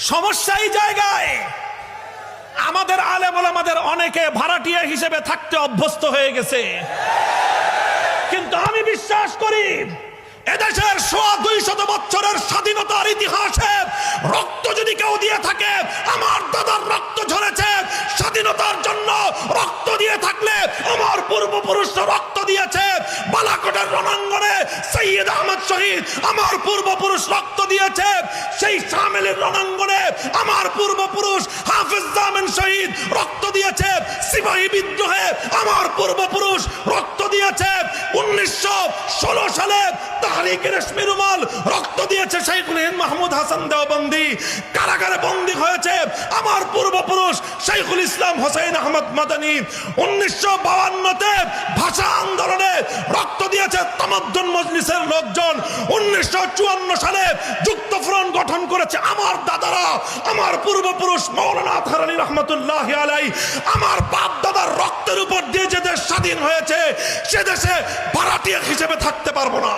সমস্যা এই জায়গায় আমাদের আলেম ওলামাদের অনেকে ভাড়াটিয়া হিসেবে থাকতে অভ্যস্ত হয়ে গেছে। কিন্তু আমি বিশ্বাস করি এদেশের 200 বছরের স্বাধীনতার ইতিহাসে রক্ত যদি কেউ দিয়ে থাকে, আমার দাদার রক্ত ঝরেছে স্বাধীনতার জন্য। রক্ত দিয়ে থাকলে আমার পূর্বপুরুষরা রক্ত দিয়েছে। বালাকোটের রণাঙ্গনে সৈয়দ আহমদ শহীদ আমার পূর্বপুরুষ রক্ত দিয়েছে। সেই শামিলের রণাঙ্গনে আমার পূর্বপুরুষ হাফেজ জামান শহীদ রক্ত দিয়েছে। সিপাহী বিদ্রোহে আমার পূর্বপুরুষ রক্ত দিয়েছে। 1916 সালে তাহরিকে রেশমি রুমাল রক্ত দিয়েছে শাইখুল হিন্দ মাহমুদ হাসান দেওবন্দি। কারাগারে বন্দী হয়েছে আমার পূর্বপুরুষ শাইখুল ইসলাম হোসেন আহমদ মাদানী। 1952-তে ভাষা আন্দোলনে রক্ত দিয়েছে তামাদ্দুন মজলিসের লোকজন। 1954 সালে যুক্তফ্রন্ট গঠন করেছে আমার দাদারা, আমার পূর্বপুরুষ মাওলানা আতহার আলী রহমতুল্লাহি আলাইহি। আমার বাপ দাদার রক্তের উপর দিয়ে যে দেশ স্বাধীন হয়েছে, সে দেশে ভাড়াটিয়া হিসেবে থাকতে পারবো না।